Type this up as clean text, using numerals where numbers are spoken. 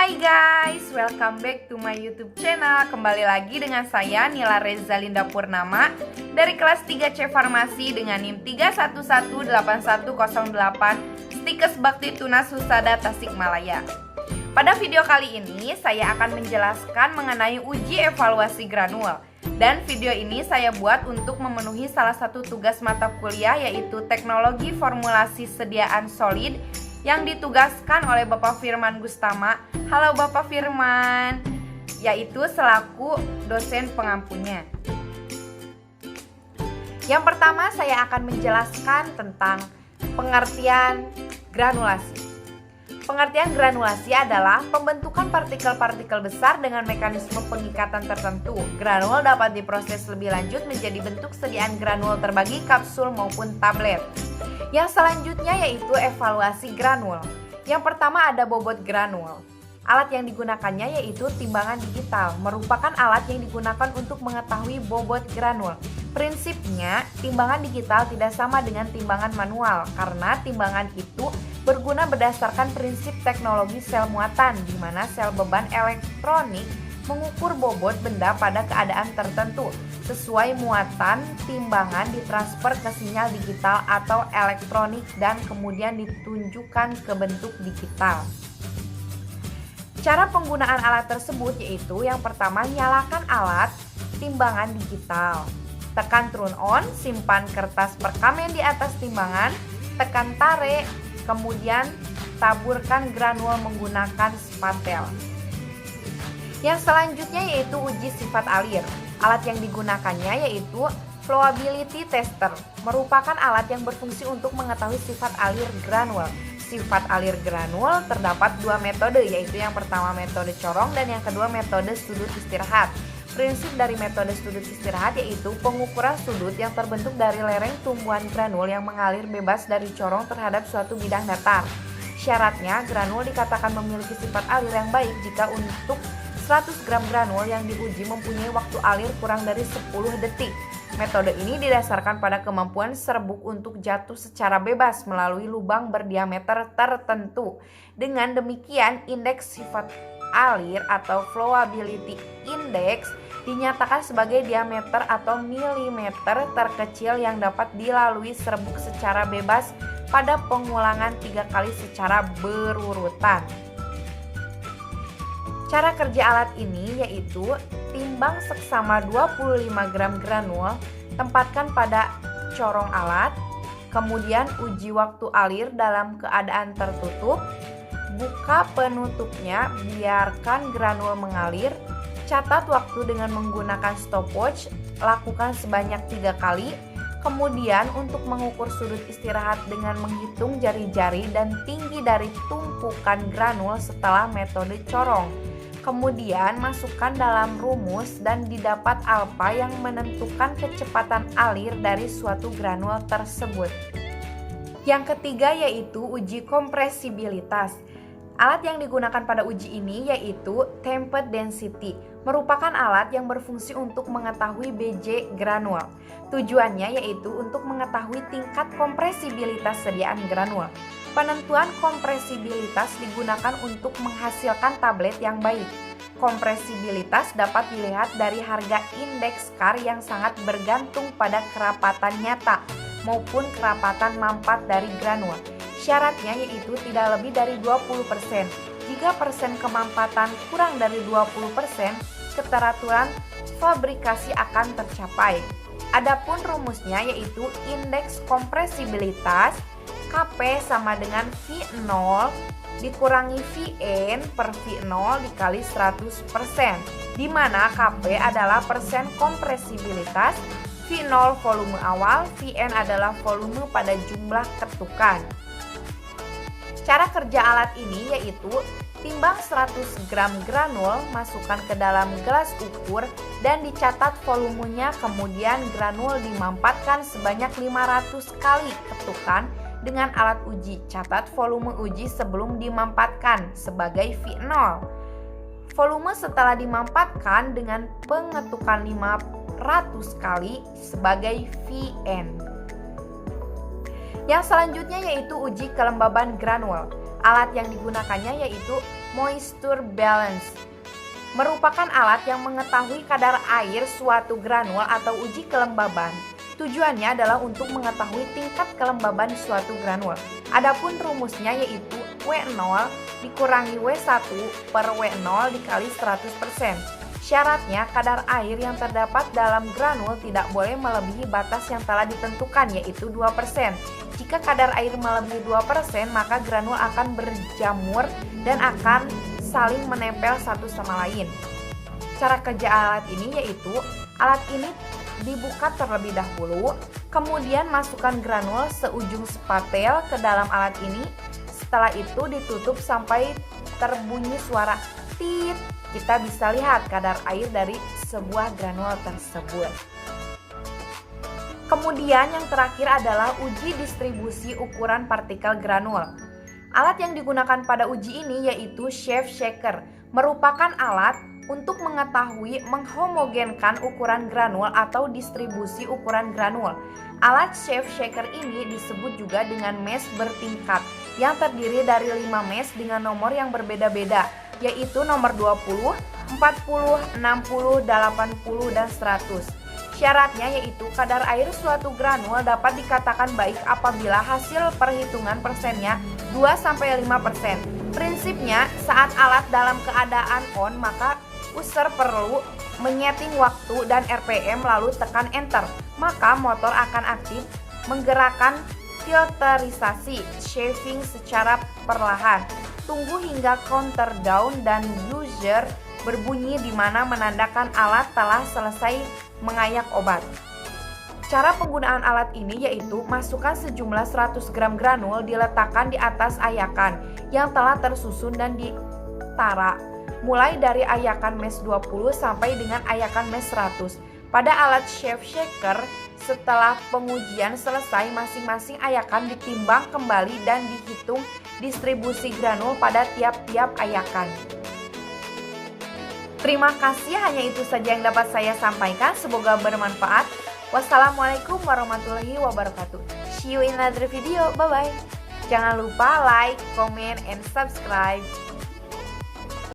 Hai guys, welcome back to my YouTube channel. Kembali lagi dengan saya Nila Rezalinda Purnama dari kelas 3C Farmasi dengan NIM 3118108 Stikes Bakti Tunas Husada Tasikmalaya. Pada video kali ini saya akan menjelaskan mengenai uji evaluasi granul. Dan video ini saya buat untuk memenuhi salah satu tugas mata kuliah, yaitu Teknologi Formulasi Sediaan Solid, yang ditugaskan oleh Bapak Firman Gustama. Halo Bapak Firman, yaitu selaku dosen pengampunya. Yang pertama saya akan menjelaskan tentang pengertian granulasi. Pengertian granulasi adalah pembentukan partikel-partikel besar dengan mekanisme pengikatan tertentu. Granul dapat diproses lebih lanjut menjadi bentuk sediaan granul terbagi kapsul maupun tablet. Yang selanjutnya yaitu evaluasi granul. Yang pertama ada bobot granul. Alat yang digunakannya yaitu timbangan digital, merupakan alat yang digunakan untuk mengetahui bobot granul. Prinsipnya, timbangan digital tidak sama dengan timbangan manual, karena timbangan itu berguna berdasarkan prinsip teknologi sel muatan, di mana sel beban elektronik mengukur bobot benda pada keadaan tertentu. Sesuai muatan, timbangan ditransfer ke sinyal digital atau elektronik dan kemudian ditunjukkan ke bentuk digital. Cara penggunaan alat tersebut yaitu yang pertama, nyalakan alat timbangan digital. Tekan turn on, simpan kertas perkamen di atas timbangan, tekan tarik, kemudian taburkan granul menggunakan spatel. Yang selanjutnya yaitu uji sifat alir. Alat yang digunakannya yaitu flowability tester, merupakan alat yang berfungsi untuk mengetahui sifat alir granul. Sifat alir granul terdapat dua metode, yaitu yang pertama metode corong dan yang kedua metode sudut istirahat. Prinsip dari metode sudut istirahat yaitu pengukuran sudut yang terbentuk dari lereng tumbuhan granul yang mengalir bebas dari corong terhadap suatu bidang datar. Syaratnya, granul dikatakan memiliki sifat alir yang baik jika untuk 100 gram granul yang diuji mempunyai waktu alir kurang dari 10 detik. Metode ini didasarkan pada kemampuan serbuk untuk jatuh secara bebas melalui lubang berdiameter tertentu. Dengan demikian, indeks sifat alir atau flowability index dinyatakan sebagai diameter atau milimeter terkecil yang dapat dilalui serbuk secara bebas pada pengulangan 3 kali secara berurutan. Cara kerja alat ini yaitu timbang seksama 25 gram granul, tempatkan pada corong alat, kemudian uji waktu alir dalam keadaan tertutup, buka penutupnya, biarkan granul mengalir, catat waktu dengan menggunakan stopwatch, lakukan sebanyak 3 kali, kemudian untuk mengukur sudut istirahat dengan menghitung jari-jari dan tinggi dari tumpukan granul setelah metode corong. Kemudian masukkan dalam rumus dan didapat alfa yang menentukan kecepatan alir dari suatu granul tersebut. Yang ketiga yaitu uji kompresibilitas. Alat yang digunakan pada uji ini yaitu tamped density, merupakan alat yang berfungsi untuk mengetahui BJ granul. Tujuannya yaitu untuk mengetahui tingkat kompresibilitas sediaan granul. Penentuan kompresibilitas digunakan untuk menghasilkan tablet yang baik. Kompresibilitas dapat dilihat dari harga indeks KAR yang sangat bergantung pada kerapatan nyata maupun kerapatan mampat dari granul. Syaratnya yaitu tidak lebih dari 20%. Jika persen kemampatan kurang dari 20%, keteraturan fabrikasi akan tercapai. Adapun rumusnya yaitu indeks kompresibilitas Kp sama dengan V0 dikurangi Vn per V0 dikali 100%, di mana Kp adalah persen kompresibilitas, V0 volume awal, Vn adalah volume pada jumlah ketukan. Cara kerja alat ini yaitu timbang 100 gram granul, masukkan ke dalam gelas ukur dan dicatat volumenya, kemudian granul dimampatkan sebanyak 500 kali ketukan dengan alat uji. Catat volume uji sebelum dimampatkan sebagai V0. Volume setelah dimampatkan dengan pengetukan 500 kali sebagai Vn. Yang selanjutnya yaitu uji kelembaban granul. Alat yang digunakannya yaitu moisture balance, merupakan alat yang mengetahui kadar air suatu granul atau uji kelembaban. Tujuannya adalah untuk mengetahui tingkat kelembaban suatu granul. Adapun rumusnya yaitu W0 dikurangi W1 per W0 dikali 100%. Syaratnya kadar air yang terdapat dalam granul tidak boleh melebihi batas yang telah ditentukan yaitu 2%. Jika kadar air melebihi 2%, maka granul akan berjamur dan akan saling menempel satu sama lain. Cara kerja alat ini yaitu alat ini dibuka terlebih dahulu, kemudian masukkan granul seujung spatel ke dalam alat ini. Setelah itu ditutup sampai terbunyi suara tit. Kita bisa lihat kadar air dari sebuah granul tersebut. Kemudian yang terakhir adalah uji distribusi ukuran partikel granul. Alat yang digunakan pada uji ini yaitu shape shaker, merupakan alat untuk mengetahui menghomogenkan ukuran granul atau distribusi ukuran granul. Alat shape shaker ini disebut juga dengan mesh bertingkat yang terdiri dari 5 mesh dengan nomor yang berbeda-beda, yaitu nomor 20, 40, 60, 80, dan 100. Syaratnya yaitu kadar air suatu granul dapat dikatakan baik apabila hasil perhitungan persennya 2-5%. Prinsipnya saat alat dalam keadaan on maka user perlu menyeting waktu dan RPM lalu tekan enter. Maka motor akan aktif menggerakkan filterisasi shaving secara perlahan. Tunggu hingga counter down dan buzzer berbunyi di mana menandakan alat telah selesai mengayak obat. Cara penggunaan alat ini yaitu masukkan sejumlah 100 gram granul diletakkan di atas ayakan yang telah tersusun dan ditara, mulai dari ayakan mesh 20 sampai dengan ayakan mesh 100. Pada alat shape shaker, setelah pengujian selesai, masing-masing ayakan ditimbang kembali dan dihitung distribusi granul pada tiap-tiap ayakan. Terima kasih, hanya itu saja yang dapat saya sampaikan. Semoga bermanfaat. Wassalamualaikum warahmatullahi wabarakatuh. See you in another video. Bye-bye. Jangan lupa like, comment, and subscribe.